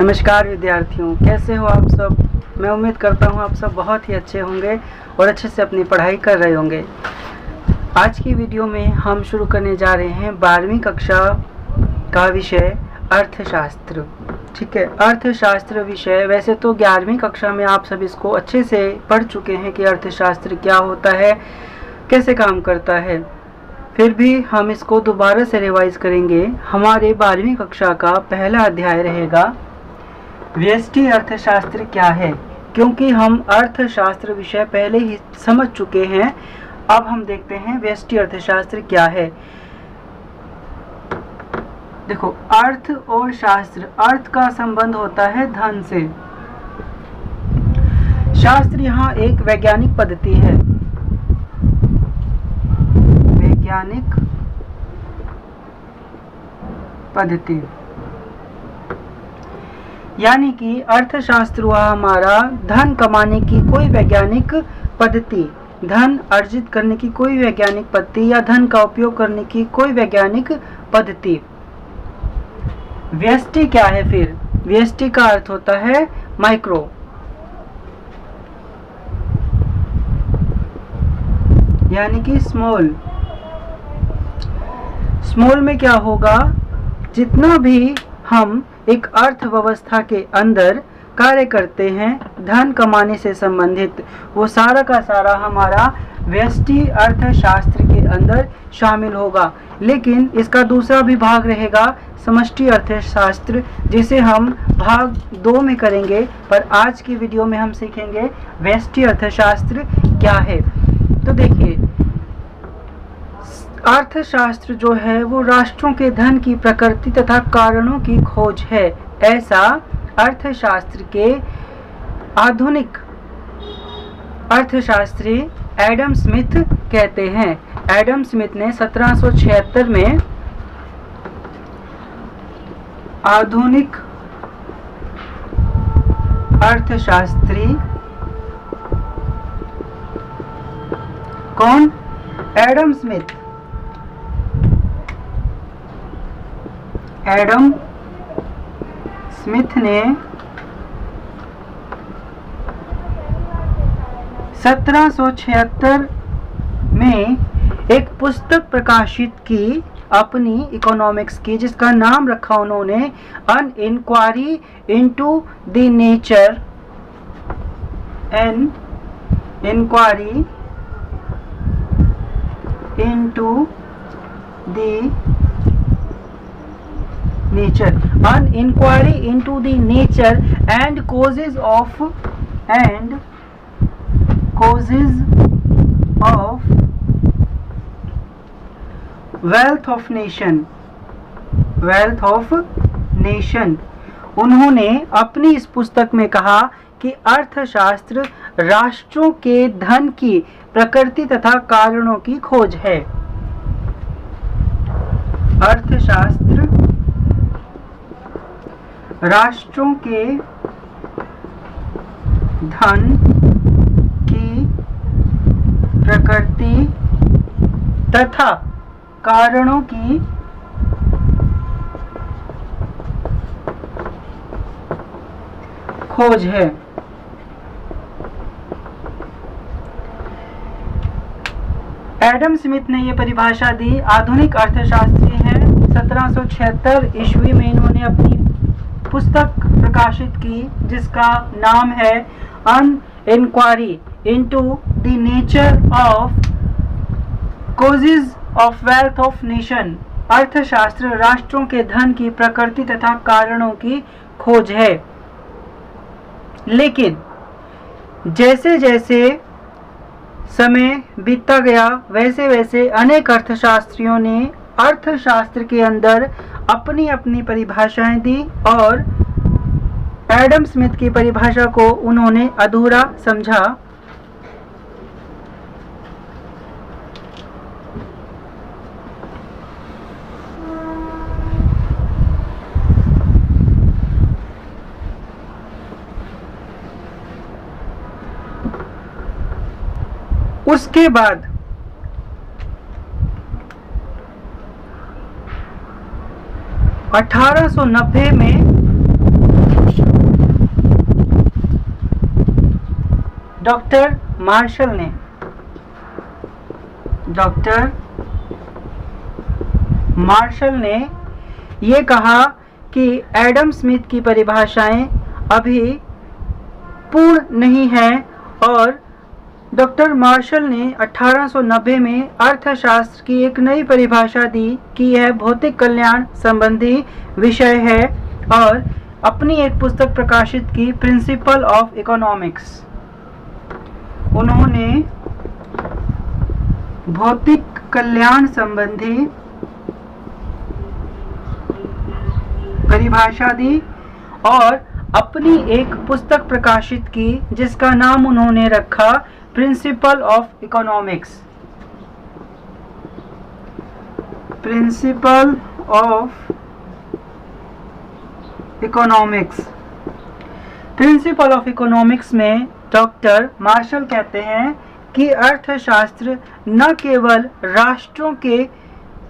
नमस्कार विद्यार्थियों, कैसे हो आप सब। मैं उम्मीद करता हूँ आप सब बहुत ही अच्छे होंगे और अच्छे से अपनी पढ़ाई कर रहे होंगे। आज की वीडियो में हम शुरू करने जा रहे हैं 12वीं कक्षा का विषय अर्थशास्त्र। ठीक है, अर्थशास्त्र विषय वैसे तो 11वीं कक्षा में आप सब इसको अच्छे से पढ़ चुके हैं कि अर्थशास्त्र क्या होता है, कैसे काम करता है। फिर भी हम इसको दोबारा से रिवाइज करेंगे। हमारे 12वीं कक्षा का पहला अध्याय रहेगा व्यष्टि अर्थशास्त्र क्या है, क्योंकि हम अर्थशास्त्र विषय पहले ही समझ चुके हैं। अब हम देखते हैं व्यष्टि अर्थशास्त्र क्या है। देखो, अर्थ और शास्त्र, अर्थ का संबंध होता है धन से। शास्त्र यहाँ एक वैज्ञानिक पद्धति है, वैज्ञानिक पद्धति, यानी कि अर्थशास्त्र हुआ हमारा धन कमाने की कोई वैज्ञानिक पद्धति, धन अर्जित करने की कोई वैज्ञानिक पद्धति या धन का उपयोग करने की कोई वैज्ञानिक पद्धति। व्यष्टि क्या है फिर? व्यष्टि का अर्थ होता है माइक्रो, यानी कि स्मॉल। स्मॉल में क्या होगा, जितना भी हम एक अर्थव्यवस्था के अंदर कार्य करते हैं धन कमाने से संबंधित, वो सारा का सारा हमारा व्यष्टि अर्थशास्त्र के अंदर शामिल होगा। लेकिन इसका दूसरा भी भाग रहेगा समष्टि अर्थशास्त्र, जिसे हम भाग 2 में करेंगे। पर आज की वीडियो में हम सीखेंगे व्यष्टि अर्थशास्त्र क्या है। तो देखिए, अर्थशास्त्र जो है वो राष्ट्रों के धन की प्रकृति तथा कारणों की खोज है, ऐसा अर्थशास्त्र के आधुनिक अर्थशास्त्री एडम स्मिथ कहते हैं। एडम स्मिथ ने 1776 में आधुनिक अर्थशास्त्री, कौन? Adam Smith. एडम स्मिथ ने 1776 में एक पुस्तक प्रकाशित की अपनी इकोनॉमिक्स की, जिसका नाम रखा उन्होंने an inquiry into the nature, an inquiry into the nature, an inquiry into the nature and causes of wealth of nation। उन्होंने अपनी इस पुस्तक में कहा कि अर्थशास्त्र राष्ट्रों के धन की प्रकृति तथा कारणों की खोज है। अर्थशास्त्र राष्ट्रों के धन की प्रकृति तथा कारणों की खोज है। एडम स्मिथ ने यह परिभाषा दी। आधुनिक अर्थशास्त्री हैं। 1776 ईस्वी में इन्होंने अपनी पुस्तक प्रकाशित की, जिसका नाम है an inquiry into the nature of causes of wealth of nation. अर्थशास्त्र राष्ट्रों के धन की प्रकृति तथा कारणों की खोज है। लेकिन जैसे जैसे समय बीतता गया, वैसे वैसे अनेक अर्थशास्त्रियों ने अर्थशास्त्र के अंदर अपनी अपनी परिभाषाएं दी और एडम स्मिथ की परिभाषा को उन्होंने अधूरा समझा। उसके बाद 1890 में डॉक्टर मार्शल ने ये कहा कि एडम स्मिथ की परिभाषाएं अभी पूर्ण नहीं है, और डॉक्टर मार्शल ने 1890 में अर्थशास्त्र की एक नई परिभाषा दी कि यह भौतिक कल्याण संबंधी विषय है, और अपनी एक पुस्तक प्रकाशित की, प्रिंसिपल ऑफ इकोनॉमिक्स। उन्होंने भौतिक कल्याण संबंधी परिभाषा दी और अपनी एक पुस्तक प्रकाशित की जिसका नाम उन्होंने रखा principle of economics. Principle of economics में डॉक्टर मार्शल कहते हैं कि अर्थशास्त्र न केवल राष्ट्रों के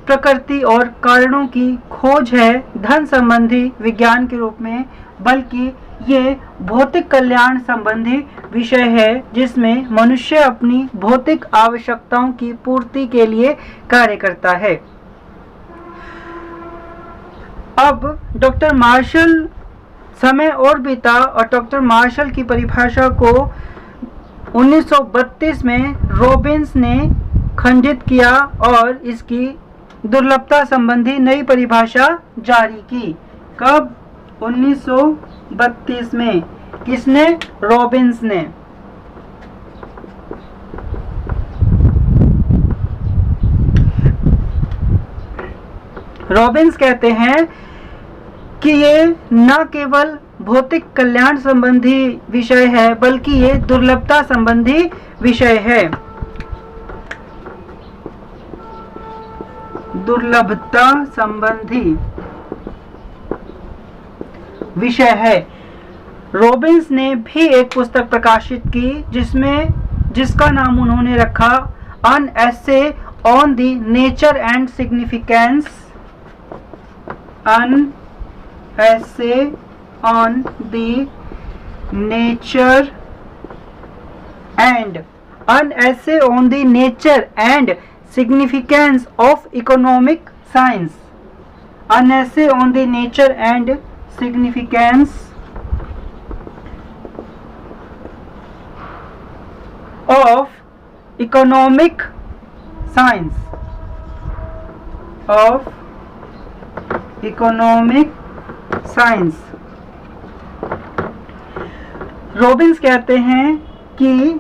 प्रकृति और कारणों की खोज है धन संबंधी विज्ञान के रूप में, बल्कि ये भौतिक कल्याण संबंधी विषय है जिसमें मनुष्य अपनी भौतिक आवश्यकताओं की पूर्ति के लिए कार्य करता है। अब डॉक्टर मार्शल समय और बीता और डॉक्टर मार्शल की परिभाषा को 1932 में रॉबिन्स ने खंडित किया और इसकी दुर्लभता संबंधी नई परिभाषा जारी की। कब? 1932 में। किसने? रॉबिन्स ने। रॉबिन्स कहते हैं कि ये न केवल भौतिक कल्याण संबंधी विषय है बल्कि ये दुर्लभता संबंधी विषय है। दुर्लभता संबंधी विषय है। रॉबिन्स ने भी एक पुस्तक प्रकाशित की जिसका नाम उन्होंने रखा an essay on the nature and significance. An essay on the nature and significance of economic science. An essay on the nature and significance of economic science. Robins कहते हैं कि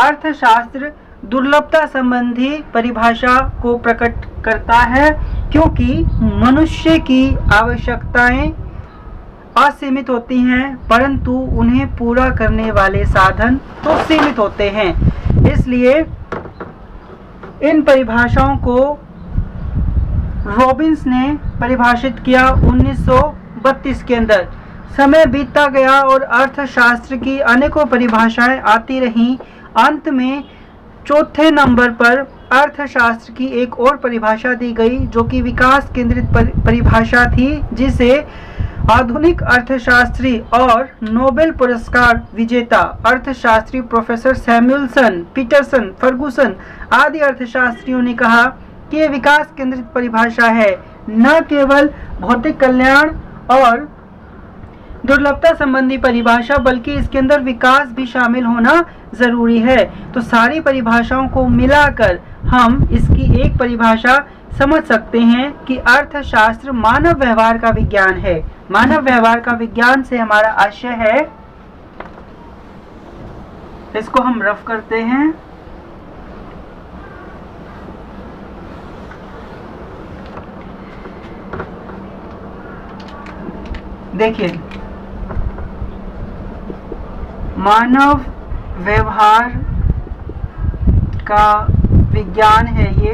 अर्थशास्त्र दुर्लभता संबंधी परिभाषा को प्रकट करता है क्योंकि मनुष्य की आवश्यकताएं असीमित होती हैं परंतु उन्हें पूरा करने वाले साधन तो सीमित होते हैं। इसलिए इन परिभाषाओं को रॉबिन्स ने परिभाषित किया 1932 के अंदर। समय बीतता गया और अर्थशास्त्र की अनेकों परिभाषाएं आती रहीं। अंत में चौथे नंबर पर अर्थशास्त्र की एक और परिभाषा दी गई जो कि विकास केंद्रित परिभाषा थी, जिसे आधुनिक अर्थशास्त्री और नोबेल पुरस्कार विजेता अर्थशास्त्री प्रोफेसर सैमुएल्सन, पीटरसन, फर्गुसन आदि अर्थशास्त्रियों ने कहा कि ये विकास केंद्रित परिभाषा है, न केवल भौतिक कल्याण और दुर्लभता संबंधी परिभाषा बल्कि इसके अंदर विकास भी शामिल होना जरूरी है। तो सारी परिभाषाओं को मिलाकर हम इसकी एक परिभाषा समझ सकते हैं कि अर्थशास्त्र मानव व्यवहार का विज्ञान है। मानव व्यवहार का विज्ञान से हमारा आशय है, इसको हम रफ करते हैं। देखिए, मानव व्यवहार का विज्ञान है ये।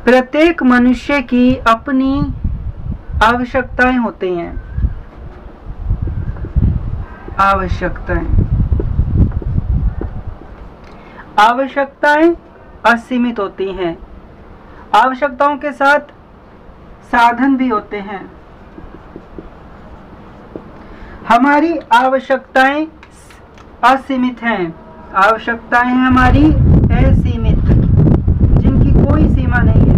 प्रत्येक मनुष्य की अपनी आवश्यकताएं होती हैं। आवश्यकताएं असीमित होती हैं। आवश्यकताओं के साथ साधन भी होते हैं। हमारी आवश्यकताएं असीमित हैं, आवश्यकताएं हमारी असीमित, जिनकी कोई सीमा नहीं है,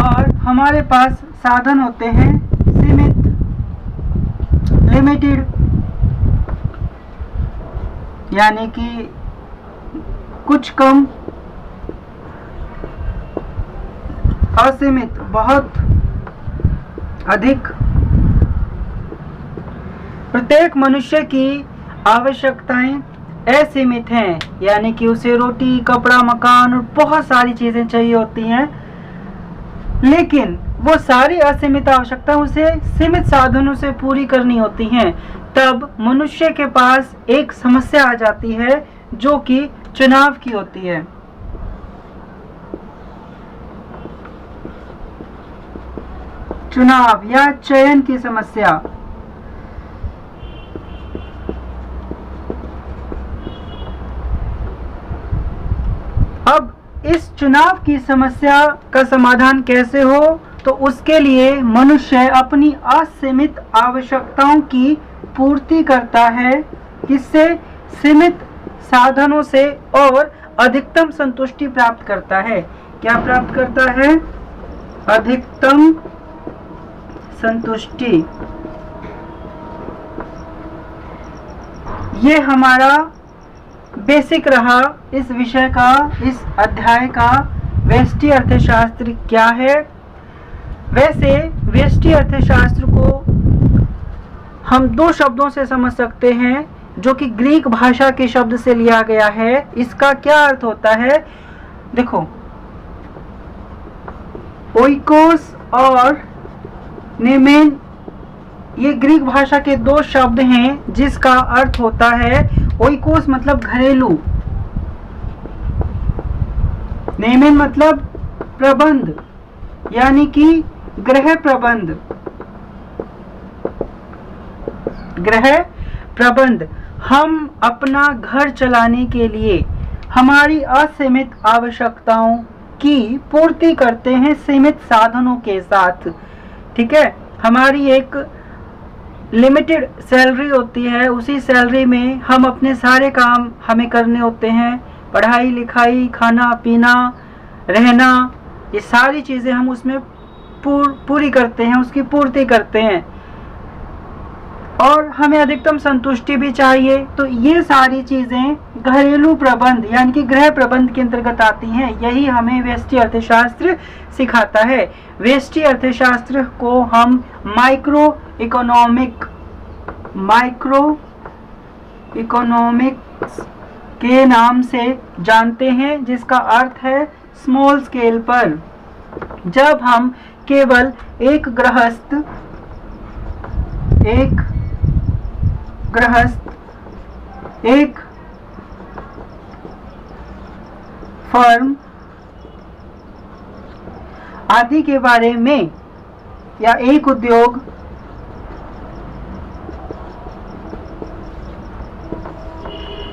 और हमारे पास साधन होते हैं सीमित, लिमिटेड, यानी कि कुछ कम, असीमित बहुत अधिक। प्रत्येक मनुष्य की आवश्यकताएं असीमित हैं, यानी कि उसे रोटी, कपड़ा, मकान और बहुत सारी चीजें चाहिए होती हैं, लेकिन वो सारी असीमित आवश्यकताएं उसे सीमित साधनों से पूरी करनी होती हैं। तब मनुष्य के पास एक समस्या आ जाती है जो कि चुनाव की होती है। चुनाव या चयन की समस्या। अब इस चुनाव की समस्या का समाधान कैसे हो, तो उसके लिए मनुष्य अपनी असीमित आवश्यकताओं की पूर्ति करता है, किससे? सीमित साधनों से, और अधिकतम संतुष्टि प्राप्त करता है। क्या प्राप्त करता है? अधिकतम संतुष्टि। ये हमारा बेसिक रहा इस विषय का, इस अध्याय का। व्यष्टि अर्थशास्त्र क्या है? वैसे व्यष्टि अर्थशास्त्र को हम दो शब्दों से समझ सकते हैं, जो कि ग्रीक भाषा के शब्द से लिया गया है। इसका क्या अर्थ होता है? देखो, ओइकोस और नेमेन, ये ग्रीक भाषा के दो शब्द हैं जिसका अर्थ होता है, ओइकोस मतलब घरेलू, नेमेन मतलब प्रबंध, यानी कि गृह प्रबंध, गृह प्रबंध। हम अपना घर चलाने के लिए हमारी असीमित आवश्यकताओं की पूर्ति करते हैं सीमित साधनों के साथ। ठीक है, हमारी एक लिमिटेड सैलरी होती है, उसी सैलरी में हम अपने सारे काम हमें करने होते हैं, पढ़ाई लिखाई, खाना पीना, रहना, ये सारी चीज़ें हम उसमें पूरी करते हैं, उसकी पूर्ति करते हैं, और हमें अधिकतम संतुष्टि भी चाहिए। तो ये सारी चीज़ें घरेलू प्रबंध यानी कि गृह प्रबंध के अंतर्गत आती हैं। यही हमें व्यष्टि अर्थशास्त्र सिखाता है। व्यष्टि अर्थशास्त्र को हम माइक्रो इकोनॉमिक्स के नाम से जानते हैं, जिसका अर्थ है स्मॉल स्केल पर। जब हम केवल एक गृहस्थ, एक फर्म आदि के बारे में, या एक उद्योग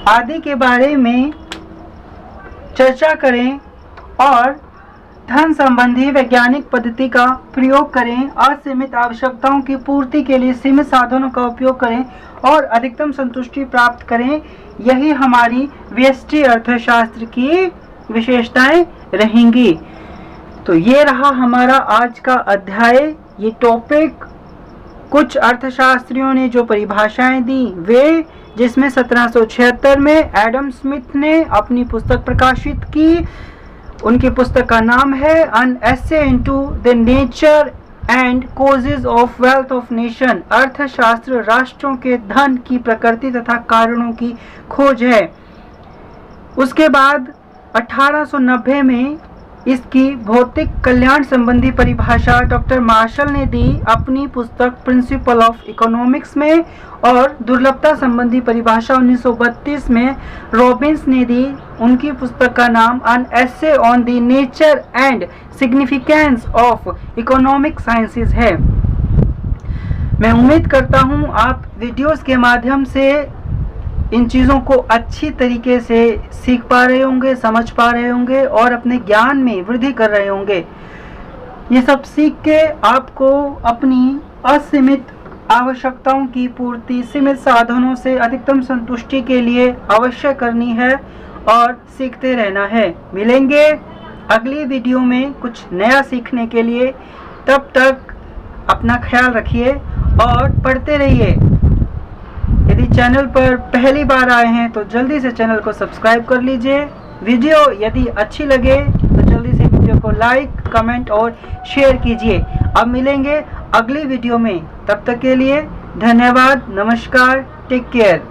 आदि के बारे में चर्चा करें और धन संबंधी वैज्ञानिक पद्धति का प्रयोग करें, असीमित आवश्यकताओं की पूर्ति के लिए सीमित साधनों का उपयोग करें और अधिकतम संतुष्टि प्राप्त करें, यही हमारी व्यष्टि अर्थशास्त्र की विशेषताएं रहेंगी। तो ये रहा हमारा आज का अध्याय। ये टॉपिक कुछ अर्थशास्त्रियों ने जो परिभाषाएं दी, वे जिसमें 1776 में एडम स्मिथ ने अपनी पुस्तक प्रकाशित की। उनकी पुस्तक का नाम है an essay into the nature and causes of wealth of nation. अर्थशास्त्र राष्ट्रों के धन की प्रकृति तथा कारणों की खोज है। उसके बाद 1890 में इसकी भौतिक कल्याण संबंधी परिभाषा डॉक्टर मार्शल ने दी अपनी पुस्तक प्रिंसिपल ऑफ इकोनॉमिक्स में, और दुर्लभता संबंधी परिभाषा 1932 में रॉबिन्स ने दी। उनकी पुस्तक का नाम an essay on the nature and significance of economic sciences है। मैं उम्मीद करता हूँ आप वीडियोस के माध्यम से इन चीज़ों को अच्छी तरीके से सीख पा रहे होंगे, समझ पा रहे होंगे और अपने ज्ञान में वृद्धि कर रहे होंगे। ये सब सीख के आपको अपनी असीमित आवश्यकताओं की पूर्ति सीमित साधनों से अधिकतम संतुष्टि के लिए अवश्य करनी है और सीखते रहना है। मिलेंगे अगली वीडियो में कुछ नया सीखने के लिए। तब तक अपना ख्याल रखिए और पढ़ते रहिए। यदि चैनल पर पहली बार आए हैं तो जल्दी से चैनल को सब्सक्राइब कर लीजिए। वीडियो यदि अच्छी लगे तो जल्दी से वीडियो को लाइक, कमेंट और शेयर कीजिए। अब मिलेंगे अगली वीडियो में, तब तक के लिए धन्यवाद, नमस्कार, टेक केयर।